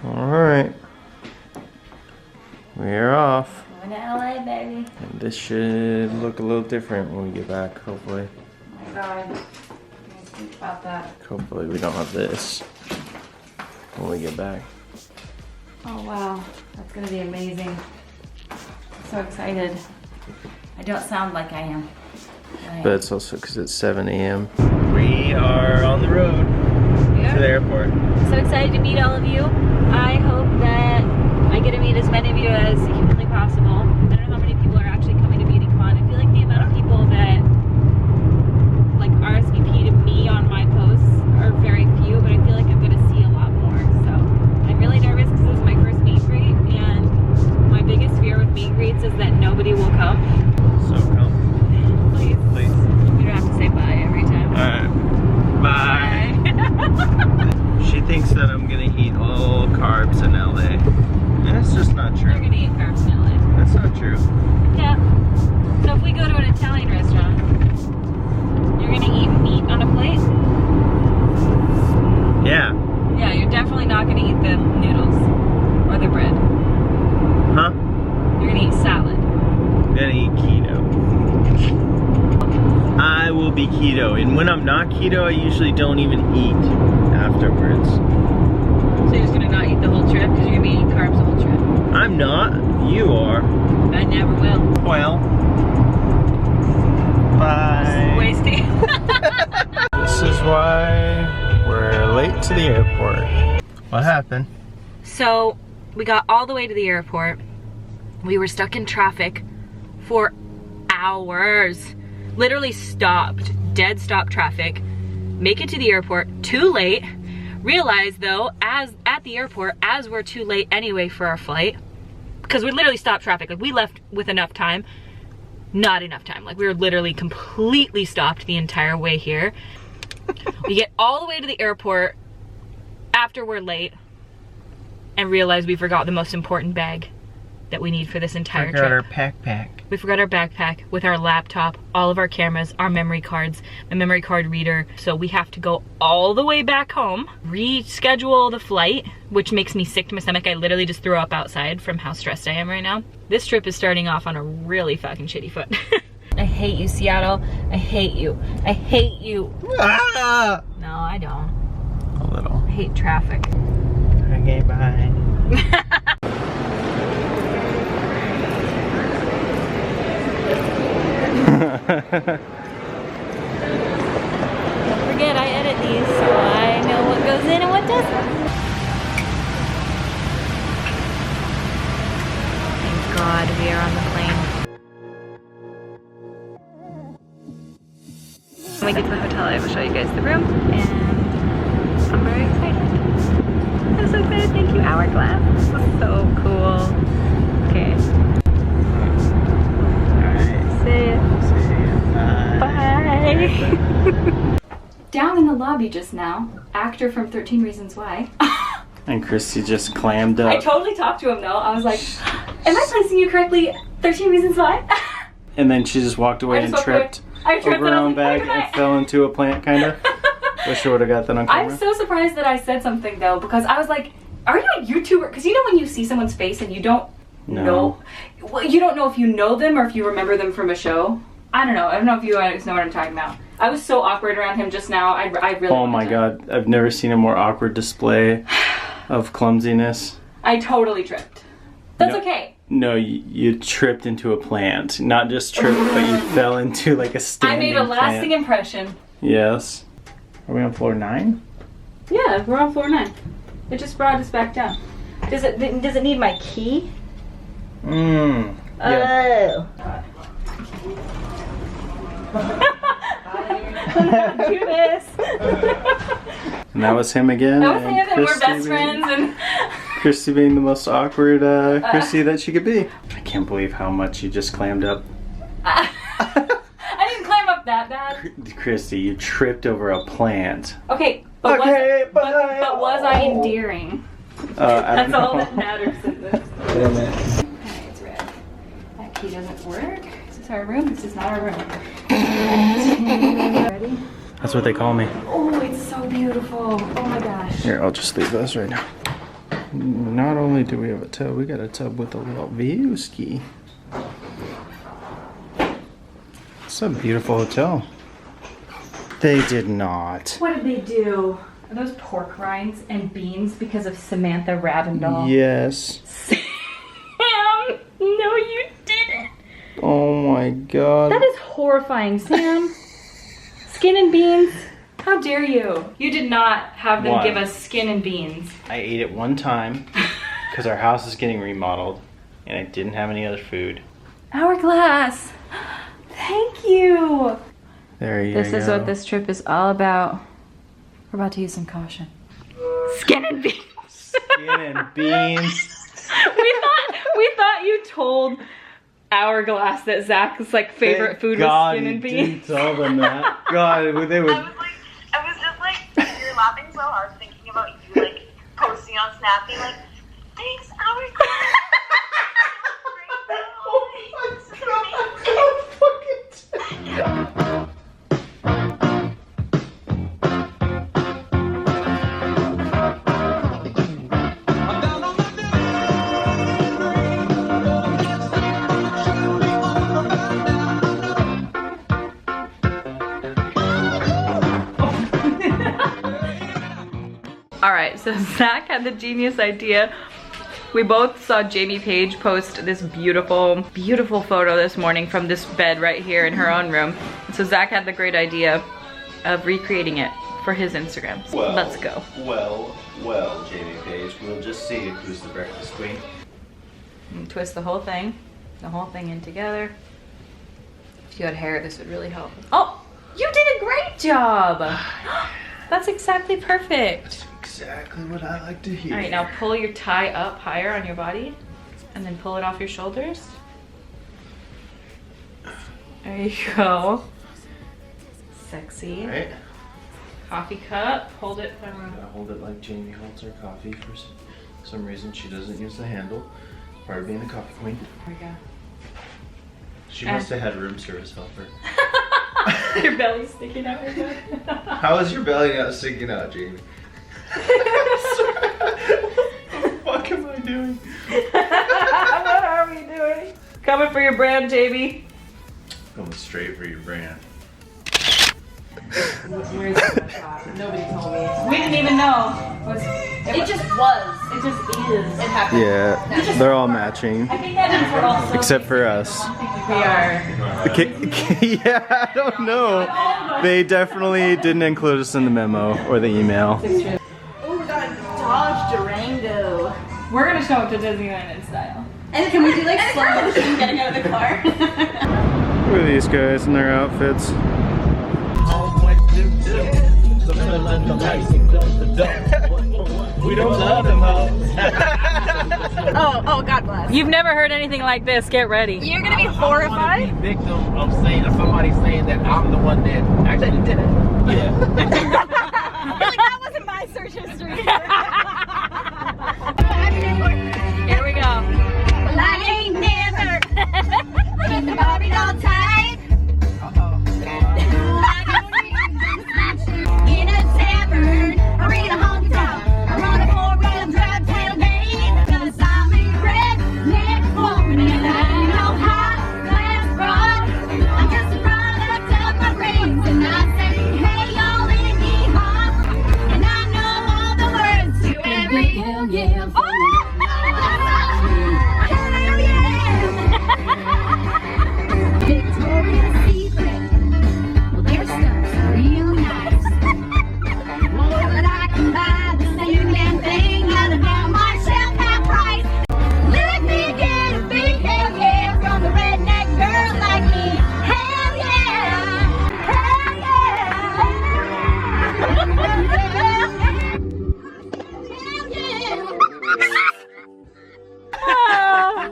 Alright. We're off. Going to LA, baby. And this should look a little different when we get back, hopefully. Oh my god. I didn't think about that. Hopefully we don't have this when we get back. Oh wow. That's gonna be amazing. I'm so excited. I don't sound like I am. But it's also because it's 7 a.m. We are on the road to the airport. So excited to meet all of you. I hope that I get to meet as many of you as humanly possible. I don't know how many people are actually coming to BeautyCon. I feel like the amount of people that like RSVP to me on my posts are very few, but I feel like I'm going to see a lot more. So I'm really nervous because this is my first meet and greet, and my biggest fear with meet and greets is that nobody will come. So come. Please. Please. You don't have to say bye every time. Alright. Bye. She thinks that I'm gonna eat all carbs in LA. And it's just not true. You're gonna eat carbs in LA. That's not true. Yeah. So if we go to an Italian restaurant, you're gonna eat meat on a plate? Yeah. Yeah, you're definitely not gonna eat the noodles or the bread. Huh? You're gonna eat salad. I'm gonna eat keto. I will be keto, and when I'm not keto, I usually don't even eat afterwards. So you're just gonna not eat the whole trip because you're gonna be eating carbs the whole trip? I'm not. You are. I never will. Well. Bye. Wasting. This is why we're late to the airport. What happened? So we got all the way to the airport. We were stuck in traffic for hours. Literally stopped, dead stop traffic. Make it to the airport, too late. Realize though, as at the airport, as we're too late anyway for our flight, because we literally stopped traffic. Like we left with enough time, not enough time. Like we were literally completely stopped the entire way here. We get all the way to the airport after we're late and realize we forgot the most important bag that we need for this entire trip. Forgot our backpack. We forgot our backpack with our laptop, all of our cameras, our memory cards, my memory card reader. So we have to go all the way back home, reschedule the flight, which makes me sick to my stomach. I literally just threw up outside from how stressed I am right now. This trip is starting off on a really fucking shitty foot. I hate you, Seattle. I hate you. I hate you. Ah! No, I don't. A little. I hate traffic. Okay, bye. Don't forget, I edit these, so I know what goes in and what doesn't. Thank God we are on the plane. When we get to the hotel, I will show you guys the room, and I'm very excited. I'm so excited. Thank you, Hourglass. This is so cool. Okay. Alright. See ya. Bye. Down in the lobby just now, actor from 13 Reasons Why. And Kristi just clammed up. I totally talked to him though. I was like, am I placing you correctly? 13 Reasons Why? And then she just walked away and tripped over her own bag and fell into a plant, kind of. Wish I would have got that on camera. I'm so surprised that I said something though, because I was like, are you a YouTuber? Because you know when you see someone's face and you don't know, well, you don't know if you know them or if you remember them from a show. I don't know. I don't know if you guys know what I'm talking about. I was so awkward around him just now. I really. Oh my God! I've never seen a more awkward display of clumsiness. I totally tripped. That's okay. No, you tripped into a plant. Not just tripped, but you fell into like a standing I made a lasting plant. impression. Yes. Are we on floor 9? Yeah, we're on floor 9. It just brought us back down. Does it need my key? Yeah. Oh. Do this. And that was him again. That was him, and we're best friends. And Kristi being the most awkward Kristi that she could be. I can't believe how much you just clammed up. I didn't climb up that bad. Kristi, you tripped over a plant. Okay, but was I endearing? That's all that matters in this. Damn it. Okay, it's red. That key doesn't work. Is this our room? This is not our room. Ready? That's what they call me. Oh, it's so beautiful. Oh my gosh. Here, I'll just leave those right now. Not only do we have a tub, we got a tub with a RawBeautyKristi. It's a beautiful hotel. They did not. What did they do? Are those pork rinds and beans because of Samantha Ravendall? Yes. Sam! No, you didn't. Oh my god. That is horrifying, Sam. Skin and beans? How dare you? You did not have them give us skin and beans. I ate it one time because our house is getting remodeled and I didn't have any other food. Hourglass. Thank you. There you go. This is what this trip is all about. We're about to use some caution. Skin and beans. Skin and beans. we thought you told Hourglass that Zach's like favorite food was skin and beans. Didn't tell them that. God, they would. I was just like, you're laughing so hard thinking about you like posting on Snap being like, thanks, Hourglass. Alright, so Zach had the genius idea. We both saw Jamie Page post this beautiful, beautiful photo this morning from this bed right here in her own room. And so Zach had the great idea of recreating it for his Instagram. So let's go. Well, Jamie Page, we'll just see who's the breakfast queen. And twist the whole thing in together. If you had hair, this would really help. Oh, you did a great job. That's exactly perfect. Exactly what I like to hear. All right, now pull your tie up higher on your body and then pull it off your shoulders. There you go. Sexy. All right. Coffee cup, hold it from... I'm gonna hold it like Jamie holds her coffee. For some reason, she doesn't use the handle. Part of being a coffee queen. There we go. She must have had room service helper. Your belly's sticking out right now. How is your belly not sticking out, Jamie? What the fuck am I doing? What are we doing? Coming for your brand, Jamie. Going straight for your brand. Nobody told me. We didn't even know. It just was. It just is. It happened. Yeah, they're all matching. I think that means we're also... Except for us. We are. Yeah, I don't know. They definitely didn't include us in the memo or the email. Oh, we got a Dodge Durango. We're gonna show it to Disneyland in style. And can we do like slow motion getting out of the car? Look at these guys in their outfits. We don't love them Oh, God bless. You've never heard anything like this. Get ready. You're gonna be horrified? I'm be victim of somebody saying that I'm the one that actually did it. Yeah. You're like, that wasn't my search history. Here we go. Well, I ain't never been the Barbie doll type. In a tavern, or in a honky tonk, or on a four-wheel drive tailgate. 'Cause I'm a redneck woman and I ain't no high-class broad. I'm just a product of my brains, and I say, hey y'all in yeehaw. And I know all the words to every hell yeah. Hell yeah. Victoria's Secret. Well, their stuff's real nice. But I can buy the same damn thing at about my shelf half price. Let me get a big hell yeah from the redneck girl like me. Hell yeah! Hell yeah!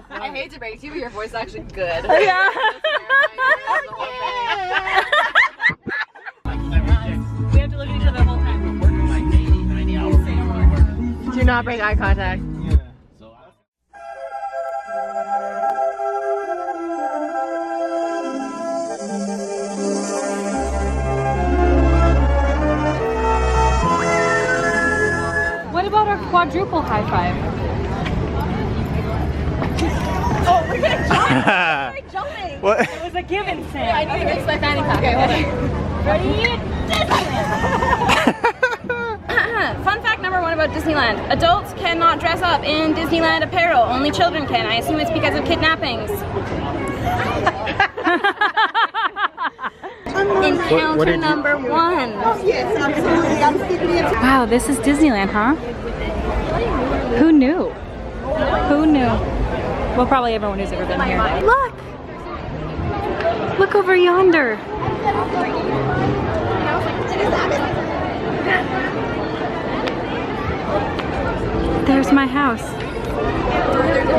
I hate to break it to you, but your voice is actually good. Yeah. We have to look at each other the whole time. Working like 80, 90 hours. Do not break eye contact. So What about our quadruple high five. Oh, we're gonna jump. We're jumping. What? It was a given, Sam. I didn't expect that anytime. Okay, hold on. Ready? Fun fact number 1 about Disneyland. Adults cannot dress up in Disneyland apparel. Only children can. I assume it's because of kidnappings. Encounter number 1. Yes, absolutely. I'm sticking it. Wow, this is Disneyland, huh? Who knew? Who knew? Well, probably everyone who's ever been here. Look! Look over yonder. There's my house.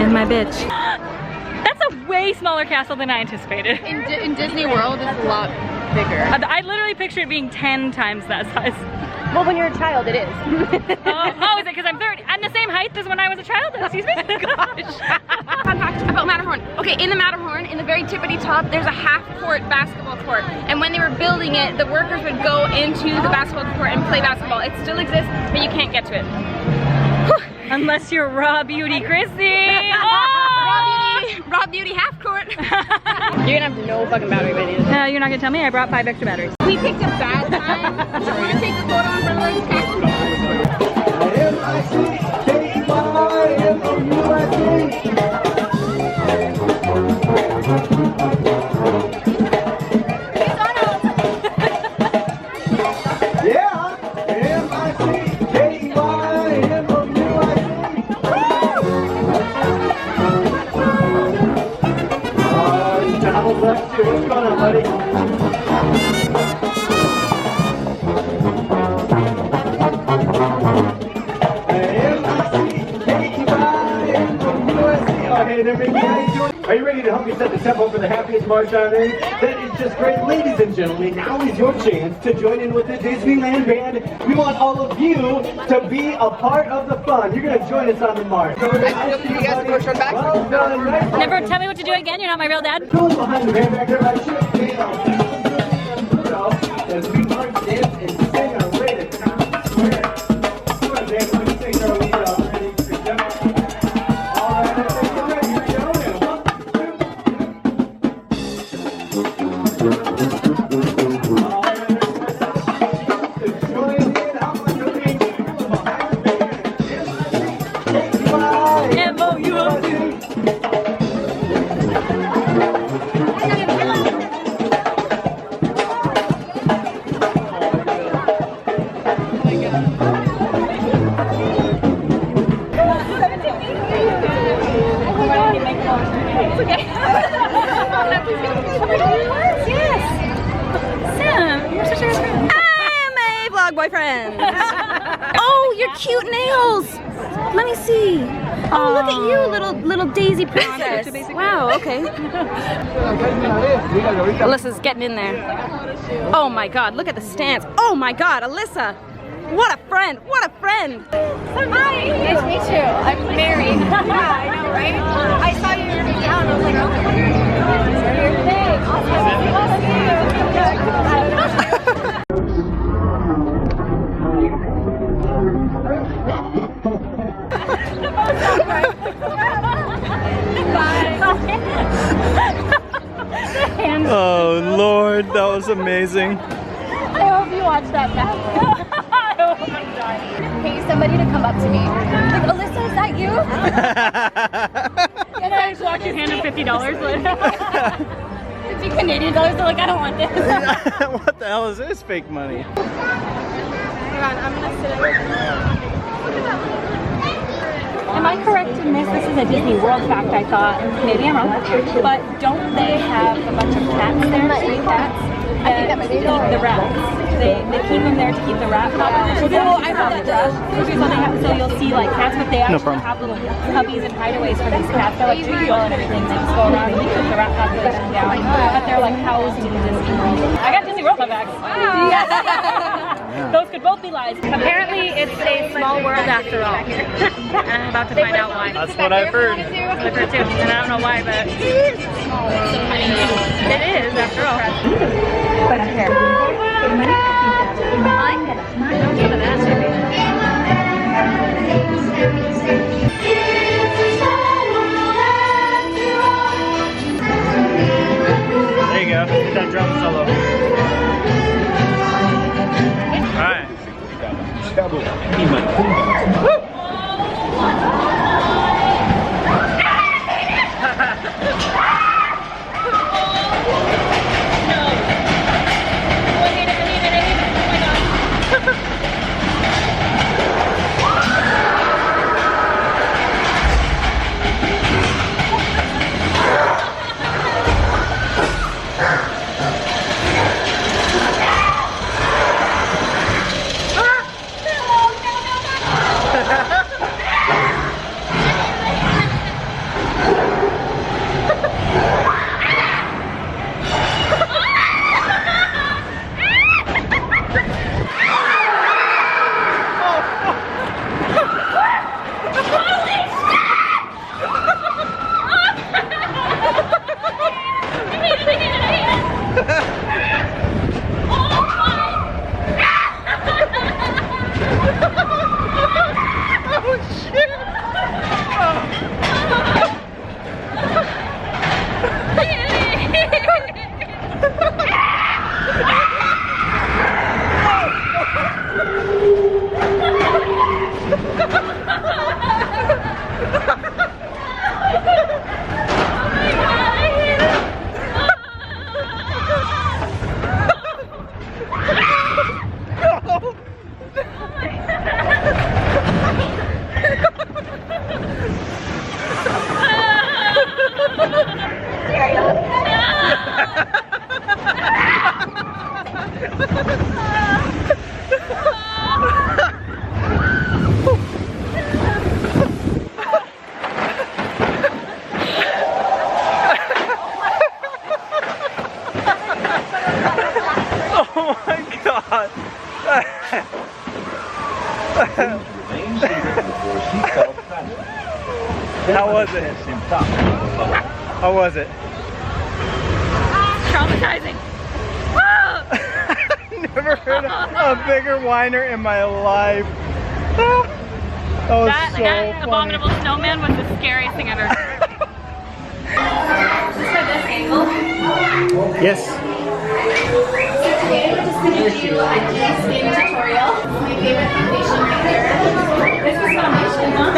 And my bitch. That's a way smaller castle than I anticipated. In Disney World, it's a lot bigger. I literally pictured it being 10 times that size. Well, when you're a child, it is. Oh, is it because I'm 30? I'm the same height as when I was a child? Excuse me? Gosh. Fun fact about Matterhorn. Okay, in the Matterhorn, in the very tippity top, there's a half-court basketball court. And when they were building it, the workers would go into the basketball court and play basketball. It still exists, but you can't get to it. Unless you're RawBeautyKristi. Raw Beauty half court. You're gonna have no fucking battery by the end of No, you're not gonna tell me I brought 5 extra batteries. it. We picked a bad time. Do you want to take the photo in front of the What's going on, buddy? Are you ready to help me set the tempo for the happiest march on earth? That is just great. Ladies and gentlemen, now is your chance to join in with the Disneyland Band. We want all of you to be a part of the fun. You're going to join us on the march. You guys push her back. Well done, right? Never tell me what to do again. You're not my real dad. Who's behind the band back there? Right? As we march, dance, and sing our way to Town Square. Come on, Dan, let me sing our lead out. Ready? All right, I think we're ready. Here we go. And 1, 2, 3. boyfriend. Oh, your cute nails. Let me see. Oh, look at you, little Daisy princess. Wow, okay. Alyssa's getting in there. Oh my God, look at the stance. Oh my God, Alyssa. What a friend, what a friend. Hi. Nice to meet you. I'm married. Yeah, I know, right? I saw you down and I was like, oh, you're here today. Oh Lord, that was amazing. I hope you watch that back. I hope I'm dying. Pay somebody to come up to me. Like, Alyssa, is that you? And I just watch you hand him $50 later. 50 Canadian dollars, they're like, I don't want this. What the hell is this fake money? Hang on, I'm gonna sit Am I correct in this? This is a Disney World fact, I thought. Maybe I'm wrong. But don't they have a bunch of cats there, stray cats, that keep the rats? They keep them there to keep the rat population. Oh, I heard that. So you'll see like cats, but they actually have little cubbies and hideaways for these cats. They're like trivial and everything. They just go around and keep the rat population down. But they're like housed in Disney. I got Disney World facts. Wow. Those could both be lies. Apparently, it's a small world after all. And I'm about to find out why. That's what I've heard. I've heard too, and I don't know why, but it is after all. But here. Cowboy. Be my queen. How was it? How was it? Traumatizing. Never heard a bigger whiner in my life. That was so that funny. abominable snowman was the scariest thing I've ever heard. Just at this angle. Yes. Just gonna do a skin tutorial. My favorite foundation right there. This is foundation, huh?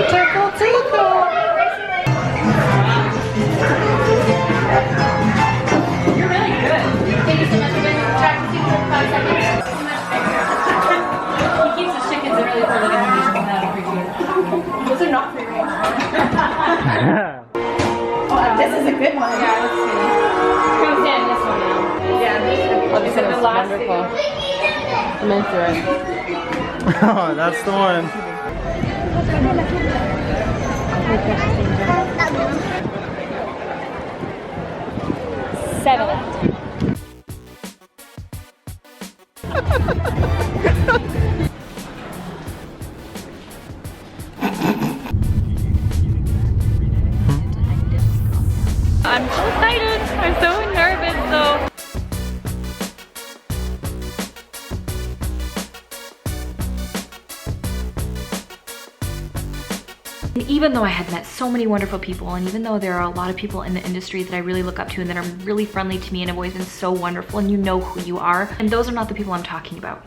Tickle, tickle. You're really good. Thank you so much. We're going to try to see for 5 seconds. He keeps his chickens in really poor living conditions and I appreciate it. Those are not free range. Oh, this is a good one. Yeah, let's see. Come stand this one now. Yeah, this is the last wonderful. I'm into it. Oh, that's the one. 7. I'm so excited. I'm so nervous though. And even though I had met so many wonderful people, and even though there are a lot of people in the industry that I really look up to and that are really friendly to me and have always been so wonderful, and you know who you are, and those are not the people I'm talking about.